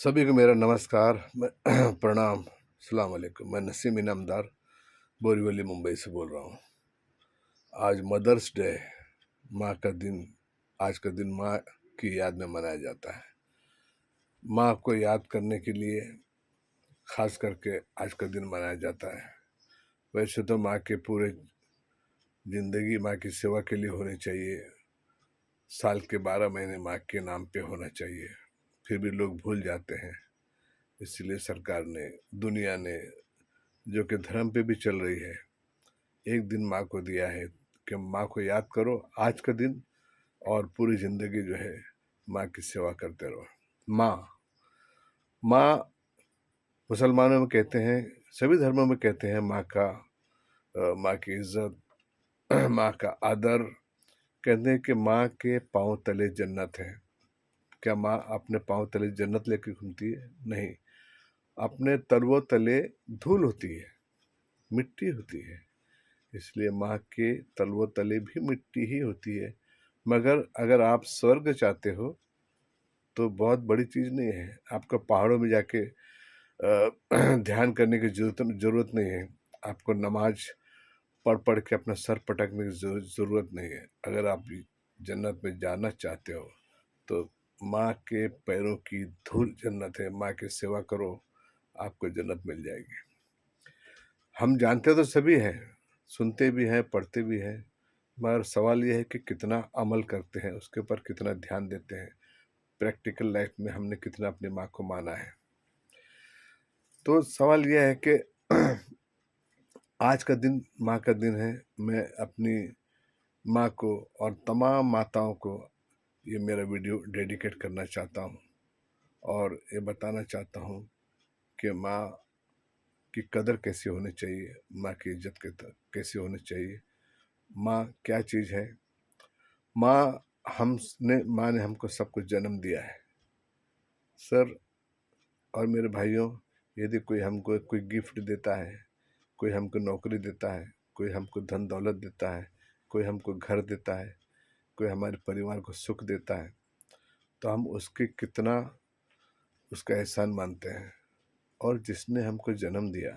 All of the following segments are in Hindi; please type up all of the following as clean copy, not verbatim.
सभी को मेरा नमस्कार प्रणाम। अस्सलाम वालेकुम। मैं नसीम इनामदार बोरीवली मुंबई से बोल रहा हूँ। आज मदर्स डे, माँ का दिन। आज का दिन माँ की याद में मनाया जाता है। माँ को याद करने के लिए खास करके आज का दिन मनाया जाता है। वैसे तो माँ के पूरे जिंदगी माँ की सेवा के लिए होनी चाहिए। साल के 12 महीने माँ के नाम पे होना चाहिए, फिर भी लोग भूल जाते हैं। इसलिए सरकार ने, दुनिया ने, जो कि धर्म पे भी चल रही है, एक दिन माँ को दिया है कि माँ को याद करो आज का दिन, और पूरी जिंदगी जो है माँ की सेवा करते रहो। माँ माँ मुसलमानों में कहते हैं, सभी धर्मों में कहते हैं माँ का माँ की इज्जत, माँ का आदर। कहते हैं कि माँ के पाँव तले जन्नत है। क्या माँ अपने पाँव तले जन्नत लेके घूमती है? नहीं, अपने तलवों तले धूल होती है, मिट्टी होती है। इसलिए माँ के तलवों तले भी मिट्टी ही होती है। मगर अगर आप स्वर्ग चाहते हो तो बहुत बड़ी चीज़ नहीं है। आपको पहाड़ों में जाके ध्यान करने की जरूरत नहीं है। आपको नमाज पढ़ पढ़ के अपना सर पटकने की जरूरत नहीं है। अगर आप जन्नत में जाना चाहते हो तो माँ के पैरों की धूल जन्नत है। माँ की सेवा करो, आपको जन्नत मिल जाएगी। हम जानते तो सभी हैं, सुनते भी हैं, पढ़ते भी हैं, मगर सवाल यह है कि कितना अमल करते हैं, उसके ऊपर कितना ध्यान देते हैं। प्रैक्टिकल लाइफ में हमने कितना अपनी माँ को माना है। तो सवाल यह है कि आज का दिन माँ का दिन है। मैं अपनी माँ को और तमाम माताओं को ये मेरा वीडियो डेडिकेट करना चाहता हूँ और ये बताना चाहता हूँ कि माँ की कदर कैसे होनी चाहिए, माँ की इज्जत कैसे होनी चाहिए। माँ क्या चीज़ है? माँ ने हमको सब कुछ जन्म दिया है। सर और मेरे भाइयों, यदि कोई हमको कोई गिफ्ट देता है, कोई हमको नौकरी देता है, कोई हमको धन दौलत देता है, कोई हमको घर देता है, कोई हमारे परिवार को सुख देता है, तो हम उसके कितना उसका एहसान मानते हैं। और जिसने हमको जन्म दिया,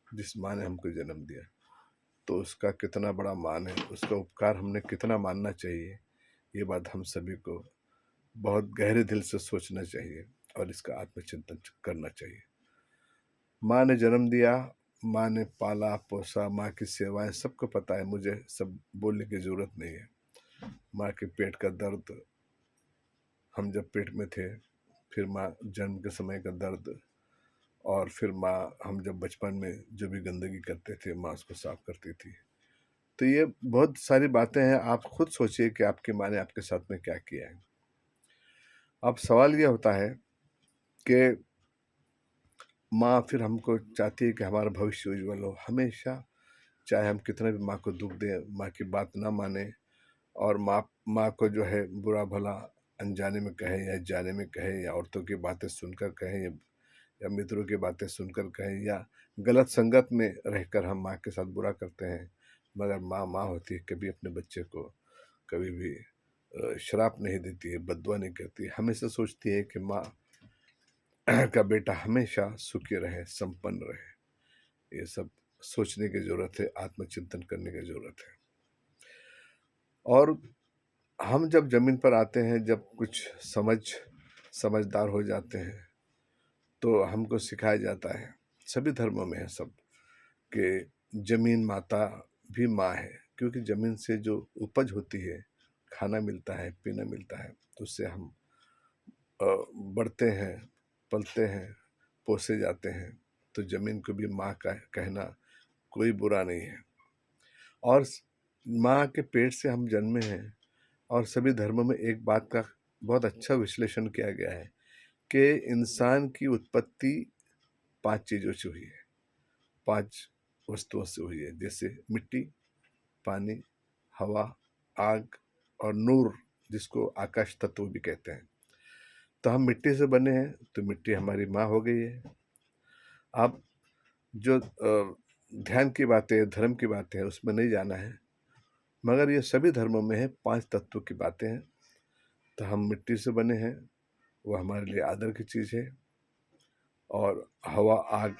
जिस माँ ने हमको जन्म दिया, तो उसका कितना बड़ा मान है, उसका उपकार हमने कितना मानना चाहिए। ये बात हम सभी को बहुत गहरे दिल से सोचना चाहिए और इसका आत्मचिंतन करना चाहिए। माँ ने जन्म दिया, माँ ने पाला पोसा, माँ की सेवाएं सबको पता है, मुझे सब बोलने की जरूरत नहीं है। माँ के पेट का दर्द, हम जब पेट में थे, फिर माँ जन्म के समय का दर्द, और फिर माँ हम जब बचपन में जो भी गंदगी करते थे माँ उसको साफ करती थी। तो ये बहुत सारी बातें हैं। आप खुद सोचिए कि आपकी माँ ने आपके साथ में क्या किया है। अब सवाल ये होता है कि माँ फिर हमको चाहती है कि हमारा भविष्य उज्जवल हो हमेशा। चाहे हम कितना भी माँ को दुख दें, माँ की बात ना माने, और माँ को जो है बुरा भला अनजाने में कहें या जाने में कहें, या औरतों की बातें सुनकर कहें, या मित्रों की बातें सुनकर कहें, या गलत संगत में रहकर हम माँ के साथ बुरा करते हैं। मगर माँ माँ होती है, कभी अपने बच्चे को कभी भी श्राप नहीं देती है, बददुआ नहीं करती। हमेशा सोचती है कि माँ का बेटा हमेशा सुखी रहे, संपन्न रहे। ये सब सोचने की जरूरत है, आत्मचिंतन करने की जरूरत है। और हम जब जमीन पर आते हैं, जब कुछ समझदार हो जाते हैं, तो हमको सिखाया जाता है, सभी धर्मों में है सब, कि जमीन माता भी माँ है। क्योंकि जमीन से जो उपज होती है, खाना मिलता है, पीना मिलता है, तो उससे हम बढ़ते हैं, पलते हैं, पोसे जाते हैं। तो जमीन को भी माँ का कहना कोई बुरा नहीं है। और माँ के पेट से हम जन्मे हैं। और सभी धर्मों में एक बात का बहुत अच्छा विश्लेषण किया गया है कि इंसान की उत्पत्ति 5 चीज़ों से हुई है, 5 वस्तुओं से हुई है। जैसे मिट्टी, पानी, हवा, आग और नूर, जिसको आकाश तत्व भी कहते हैं। तो हम मिट्टी से बने हैं, तो मिट्टी हमारी माँ हो गई है। अब जो ध्यान की बातें, धर्म की बातें हैं, उसमें नहीं जाना है, मगर ये सभी धर्मों में है, 5 तत्वों की बातें हैं। तो हम मिट्टी से बने हैं, वो हमारे लिए आदर की चीज़ है। और हवा, आग,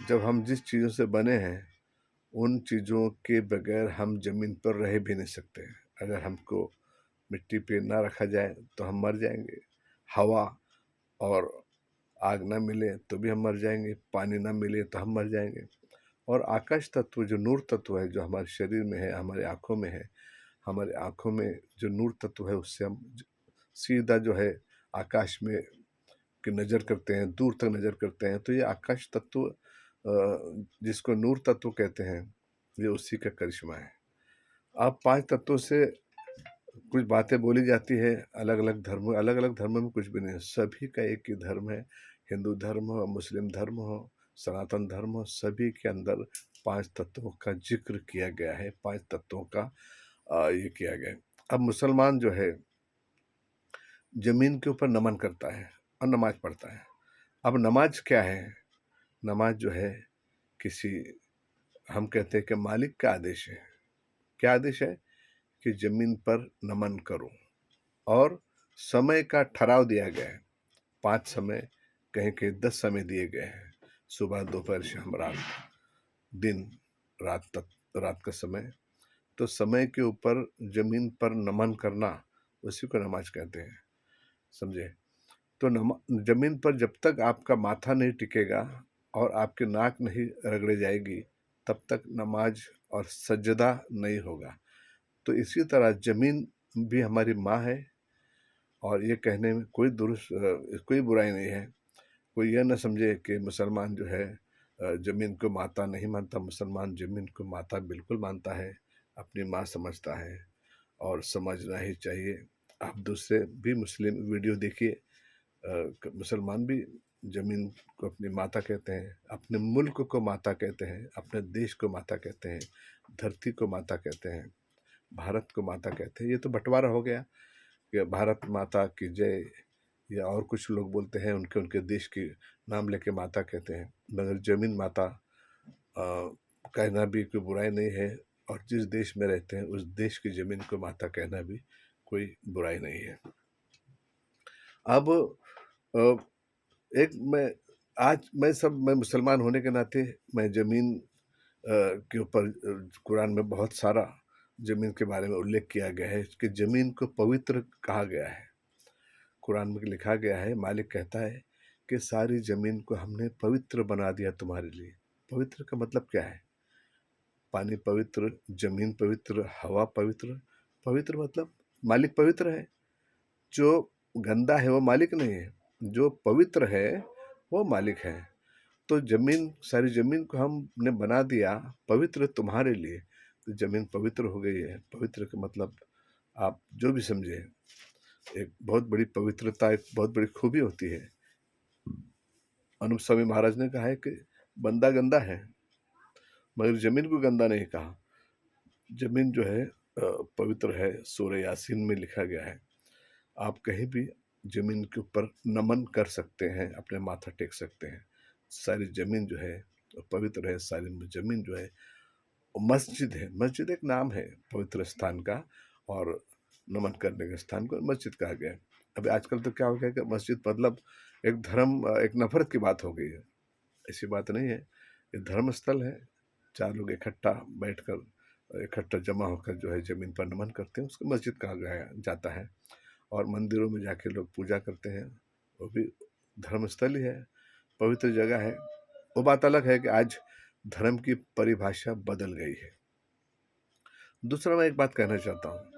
जब हम जिस चीज़ों से बने हैं उन चीज़ों के बगैर हम ज़मीन पर रह भी नहीं सकते। अगर हमको मिट्टी पे ना रखा जाए तो हम मर जाएंगे। हवा और आग ना मिले तो भी हम मर जाएंगे, पानी ना मिले तो हम मर जाएंगे। और आकाश तत्व जो नूर तत्व है, जो हमारे शरीर में है, हमारे आँखों में है, हमारे आँखों में जो नूर तत्व है उससे हम सीधा जो है आकाश में की नज़र करते हैं, दूर तक नज़र करते हैं। तो ये आकाश तत्व जिसको नूर तत्व कहते हैं, ये उसी का करिश्मा है। अब 5 तत्वों से कुछ बातें बोली जाती है, अलग अलग धर्मों में कुछ भी नहीं है, सभी का एक ही धर्म है। हिंदू धर्म हो, मुस्लिम धर्म हो, सनातन धर्म हो, सभी के अंदर 5 तत्वों का जिक्र किया गया है, 5 तत्वों का ये किया गया है। अब मुसलमान जो है जमीन के ऊपर नमन करता है और नमाज पढ़ता है। अब नमाज क्या है? नमाज जो है किसी, हम कहते हैं कि मालिक का आदेश है। क्या आदेश है? कि जमीन पर नमन करो। और समय का ठहराव दिया गया है, 5 समय, कहीं कहीं 10 समय दिए गए हैं, सुबह, दोपहर, शाम, रात, दिन, रात तक, रात का समय। तो समय के ऊपर जमीन पर नमन करना, उसी को नमाज कहते हैं, समझे? तो जमीन पर जब तक आपका माथा नहीं टिकेगा और आपकी नाक नहीं रगड़े जाएगी, तब तक नमाज और सजदा नहीं होगा। तो इसी तरह जमीन भी हमारी माँ है, और ये कहने में कोई बुराई नहीं है। कोई यह ना समझे कि मुसलमान जो है जमीन को माता नहीं मानता। मुसलमान जमीन को माता बिल्कुल मानता है, अपनी माँ समझता है, और समझना ही चाहिए। आप दूसरे भी मुस्लिम वीडियो देखिए, मुसलमान भी जमीन को अपनी माता कहते हैं, अपने मुल्क को माता कहते हैं, अपने देश को माता कहते हैं, धरती को माता कहते हैं, भारत को माता कहते हैं। ये तो बंटवारा हो गया कि भारत माता की जय, या और कुछ लोग बोलते हैं उनके उनके देश की नाम लेके माता कहते हैं। मगर जमीन माता कहना भी कोई बुराई नहीं है, और जिस देश में रहते हैं उस देश की जमीन को माता कहना भी कोई बुराई नहीं है। अब अ, एक मैं मुसलमान होने के नाते मैं जमीन के ऊपर कुरान में बहुत सारा जमीन के बारे में उल्लेख किया गया है कि जमीन को पवित्र कहा गया है। कुरान में लिखा गया है, मालिक कहता है कि सारी जमीन को हमने पवित्र बना दिया तुम्हारे लिए। पवित्र का मतलब क्या है? पानी पवित्र, जमीन पवित्र, हवा पवित्र। पवित्र मतलब मालिक पवित्र है। जो गंदा है वो मालिक नहीं है, जो पवित्र है वो मालिक है। तो जमीन, सारी जमीन को हमने बना दिया पवित्र तुम्हारे लिए। तो जमीन पवित्र हो गई है। पवित्र का मतलब आप जो भी समझे, एक बहुत बड़ी पवित्रता, एक बहुत बड़ी खूबी होती है। अनूप स्वामी महाराज ने कहा है कि बंदा गंदा है, मगर जमीन को गंदा नहीं कहा। जमीन जो है पवित्र है। सूरह यासीन में लिखा गया है, आप कहीं भी जमीन के ऊपर नमन कर सकते हैं, अपने माथा टेक सकते हैं। सारी जमीन जो है पवित्र है। सारी जमीन जो है मस्जिद है। मस्जिद एक नाम है पवित्र स्थान का, और नमन करने के स्थान को मस्जिद कहा गया है। अभी आजकल तो क्या हो गया कि मस्जिद मतलब एक धर्म, एक नफरत की बात हो गई है। ऐसी बात नहीं है, ये धर्म स्थल है। 4 लोग इकट्ठा बैठकर, इकट्ठा जमा होकर जो है जमीन पर नमन करते हैं, उसको मस्जिद कहा गया जाता है। और मंदिरों में जाके लोग पूजा करते हैं, वो भी धर्म स्थल ही है, पवित्र जगह है। वो बात अलग है कि आज धर्म की परिभाषा बदल गई है। दूसरा, मैं एक बात कहना चाहता हूँ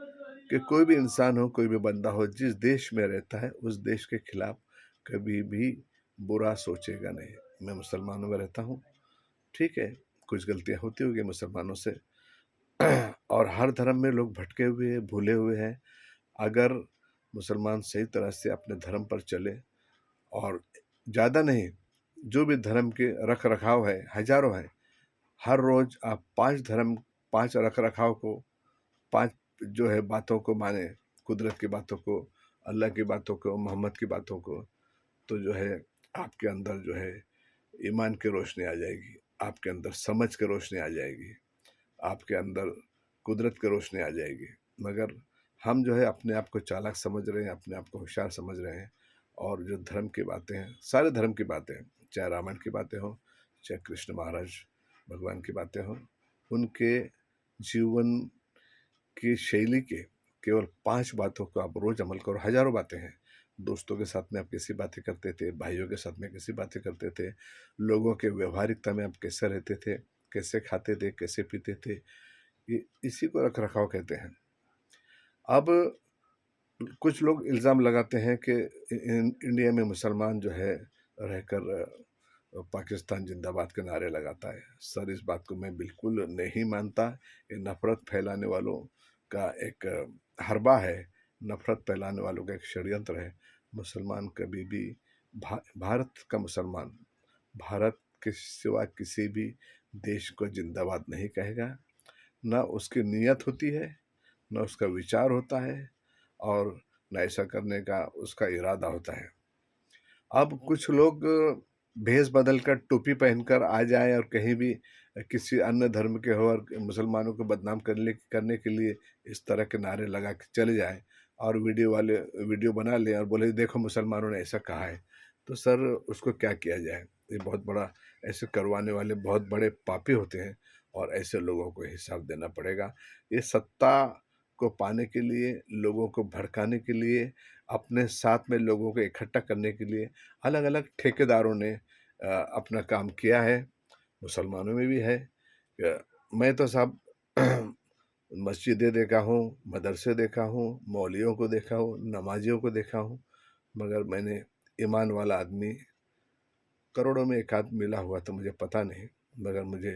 कि कोई भी इंसान हो, कोई भी बंदा हो, जिस देश में रहता है उस देश के खिलाफ कभी भी बुरा सोचेगा नहीं। मैं मुसलमानों में रहता हूँ, ठीक है, कुछ गलतियाँ होती होंगी मुसलमानों से, और हर धर्म में लोग भटके हुए हैं, भूले हुए हैं। अगर मुसलमान सही तरह से अपने धर्म पर चले, और ज़्यादा नहीं, जो भी धर्म के रख रखाव है हजारों हैं, हर रोज आप 5 रख रखाव को, 5 जो है बातों को माने, कुदरत की बातों को, अल्लाह की बातों को, मोहम्मद की बातों को, तो जो है आपके अंदर जो है ईमान की रोशनी आ जाएगी, आपके अंदर समझ की रोशनी आ जाएगी, आपके अंदर कुदरत की रोशनी आ जाएगी। मगर हम जो है अपने आप को चालाक समझ रहे हैं, अपने आप को होशियार समझ रहे हैं, और जो धर्म की बातें हैं, सारे धर्म की बातें हैं, चाहे रामायण की बातें हों, चाहे कृष्ण महाराज भगवान की बातें हों, उनके जीवन की शैली के केवल 5 बातों को आप रोज अमल करो। हजारों बातें हैं। दोस्तों के साथ में आप कैसी बातें करते थे, भाइयों के साथ में कैसी बातें करते थे, लोगों के व्यवहारिकता में आप कैसे रहते थे, कैसे खाते थे, कैसे पीते थे, ये इसी को रख रखाव कहते हैं। अब कुछ लोग इल्ज़ाम लगाते हैं कि इंडिया में मुसलमान जो है रहकर पाकिस्तान जिंदाबाद के नारे लगाता है। सर, इस बात को मैं बिल्कुल नहीं मानता। ये नफरत फैलाने वालों का एक हरबा है, नफरत फैलाने वालों का एक षड्यंत्र है। मुसलमान कभी भी भारत का मुसलमान भारत के सिवा किसी भी देश को जिंदाबाद नहीं कहेगा। ना उसकी नीयत होती है, ना उसका विचार होता है, और न ऐसा करने का उसका इरादा होता है। अब कुछ लोग भेष बदलकर टोपी पहनकर आ जाए और कहीं भी किसी अन्य धर्म के हो और मुसलमानों को बदनाम करने के लिए इस तरह के नारे लगा के चले जाए और वीडियो बना लें और बोले देखो मुसलमानों ने ऐसा कहा है, तो सर उसको क्या किया जाए? ये बहुत बड़ा, ऐसे करवाने वाले बहुत बड़े पापी होते हैं और ऐसे लोगों को हिसाब देना पड़ेगा। ये सत्ता को पाने के लिए, लोगों को भड़काने के लिए, अपने साथ में लोगों को इकट्ठा करने के लिए अलग अलग ठेकेदारों ने अपना काम किया है। मुसलमानों में भी है। मैं तो साहब मस्जिदें देखा हूँ, मदरसे देखा हूँ, मौलवियों को देखा हूँ, नमाजियों को देखा हूँ, मगर मैंने ईमान वाला आदमी करोड़ों में एक आध मिला हुआ तो मुझे पता नहीं। मगर मुझे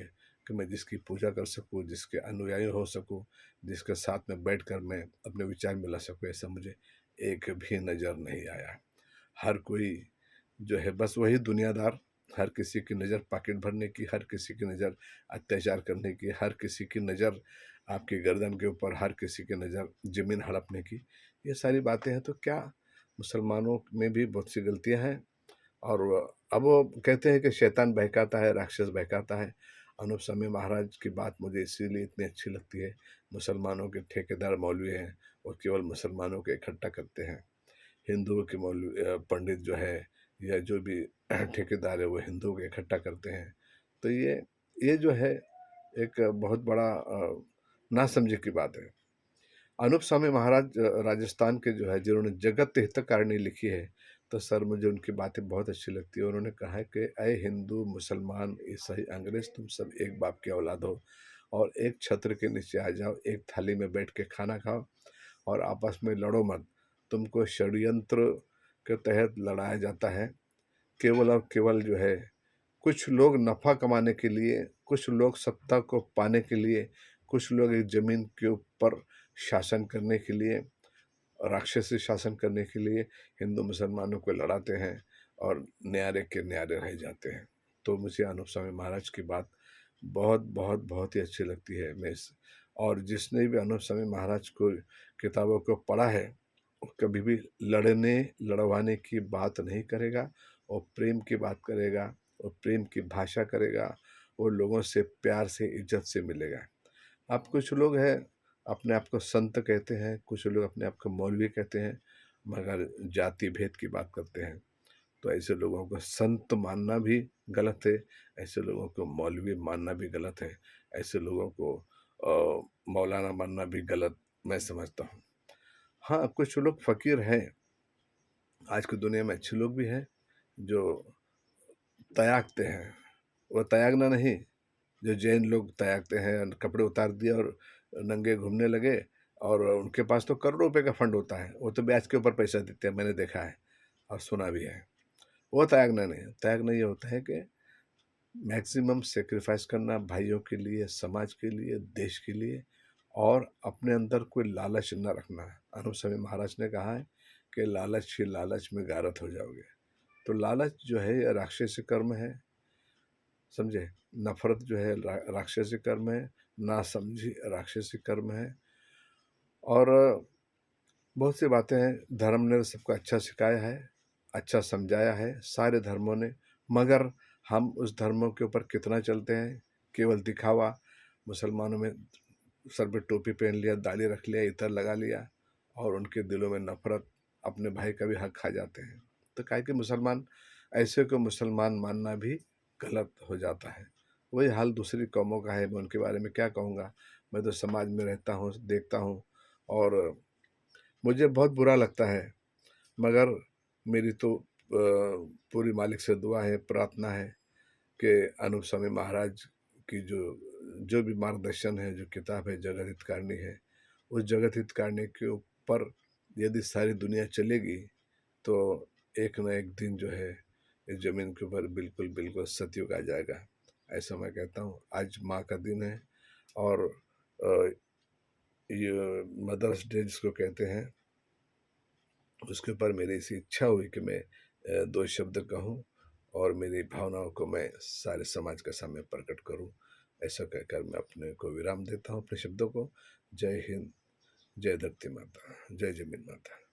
कि मैं जिसकी पूजा कर सकूं, जिसके अनुयायी हो सकूं, जिसके साथ में बैठकर मैं अपने विचार मिला सकूं, ऐसा मुझे एक भी नज़र नहीं आया। हर कोई जो है बस वही दुनियादार, हर किसी की नज़र पॉकेट भरने की, हर किसी की नज़र अत्याचार करने की, हर किसी की नज़र आपकी गर्दन के ऊपर, हर किसी की नज़र ज़मीन हड़पने की। ये सारी बातें हैं। तो क्या मुसलमानों में भी बहुत सी गलतियां हैं? और अब वो कहते हैं कि शैतान बहकाता है, राक्षस बहकाता है। अनूप सामी महाराज की बात मुझे इसीलिए इतनी अच्छी लगती है। मुसलमानों के ठेकेदार मौलवी हैं, और केवल मुसलमानों को इकट्ठा करते हैं। हिंदुओं के मौलवी पंडित जो है या जो भी ठेकेदार है वो हिंदुओं को इकट्ठा करते हैं। तो ये जो है एक बहुत बड़ा नासमझी की बात है। अनूप स्वामी महाराज राजस्थान के जो है, जिन्होंने जगत हितकारिणी लिखी है, तो सर मुझे उनकी बातें बहुत अच्छी लगती है। उन्होंने कहा है कि अय हिंदू, मुसलमान, ईसाई, अंग्रेज, तुम सब एक बाप की औलाद हो और एक छत्र के नीचे आ जाओ, एक थाली में बैठ के खाना खाओ और आपस में लड़ो मत। तुमको षड्यंत्र के तहत लड़ाया जाता है। केवल और केवल जो है कुछ लोग नफ़ा कमाने के लिए, कुछ लोग सत्ता को पाने के लिए, कुछ लोग एक ज़मीन के ऊपर शासन करने के लिए, राक्षसी शासन करने के लिए हिंदू मुसलमानों को लड़ाते हैं और न्यारे के न्यारे रह जाते हैं। तो मुझे अनूप स्वामी महाराज की बात बहुत बहुत बहुत ही अच्छी लगती है। और जिसने भी अनूप स्वामी महाराज को किताबों को पढ़ा है, वो कभी भी लड़ने लड़वाने की बात नहीं करेगा, और प्रेम की बात करेगा, और प्रेम की भाषा करेगा, वो लोगों से प्यार से, इज्जत से मिलेगा। अब कुछ लोग हैं अपने आप को संत कहते हैं, कुछ लोग अपने आप को मौलवी कहते हैं, मगर जाति भेद की बात करते हैं। तो ऐसे लोगों को संत मानना भी गलत है, ऐसे लोगों को मौलवी मानना भी गलत है, ऐसे लोगों को मौलाना मानना भी गलत मैं समझता हूँ। हाँ, कुछ लोग फ़कीर हैं, आज की दुनिया में अच्छे लोग भी हैं जो त्यागते हैं। वो त्यागना नहीं, जो जैन लोग त्यागते हैं, कपड़े उतार दिए और नंगे घूमने लगे, और उनके पास तो करोड़ों रुपए का फंड होता है, वो तो ब्याज के ऊपर पैसा देते हैं, मैंने देखा है और सुना भी है। वो त्यागना नहीं, त्यागना ये होता है कि मैक्सिमम सेक्रीफाइस करना भाइयों के लिए, समाज के लिए, देश के लिए, और अपने अंदर कोई लालच न रखना। अनूप स्वामी महाराज ने कहा है कि लालच ही लालच में गारत हो जाओगे। तो लालच जो है ये राक्षसी कर्म है, समझे? नफरत जो है राक्षसी कर्म है, नासमझी राक्षसी कर्म है। और बहुत सी बातें हैं, धर्म ने सबको अच्छा सिखाया है, अच्छा समझाया है, सारे धर्मों ने। मगर हम उस धर्मों के ऊपर कितना चलते हैं? केवल दिखावा। मुसलमानों में सर पे टोपी पहन लिया, दाढ़ी रख लिया, इतर लगा लिया, और उनके दिलों में नफरत, अपने भाई का भी हक खा जाते हैं। तो काहे कि मुसलमान ऐसे को मुसलमान मानना भी गलत हो जाता है। वही हाल दूसरी कौमों का है, मैं उनके बारे में क्या कहूँगा। मैं तो समाज में रहता हूँ, देखता हूँ, और मुझे बहुत बुरा लगता है। मगर मेरी तो पूरी मालिक से दुआ है, प्रार्थना है कि अनूप स्वामी महाराज की जो जो भी मार्गदर्शन है, जो किताब है जगत हितकारिणी है, उस जगत हितकारिणी के ऊपर यदि सारी दुनिया चलेगी तो एक न एक दिन जो है इस जमीन के ऊपर बिल्कुल बिल्कुल सतयुग आ जाएगा। ऐसा मैं कहता हूँ। आज माँ का दिन है, और अ, ये मदर्स डे जिसको कहते हैं, उसके ऊपर मेरी ऐसी इच्छा हुई कि मैं दो शब्द कहूँ और मेरी भावनाओं को मैं सारे समाज के सामने प्रकट करूँ। ऐसा कहकर मैं अपने को विराम देता हूँ, अपने शब्दों को। जय हिंद, जय धरती माता, जय जमीन माता।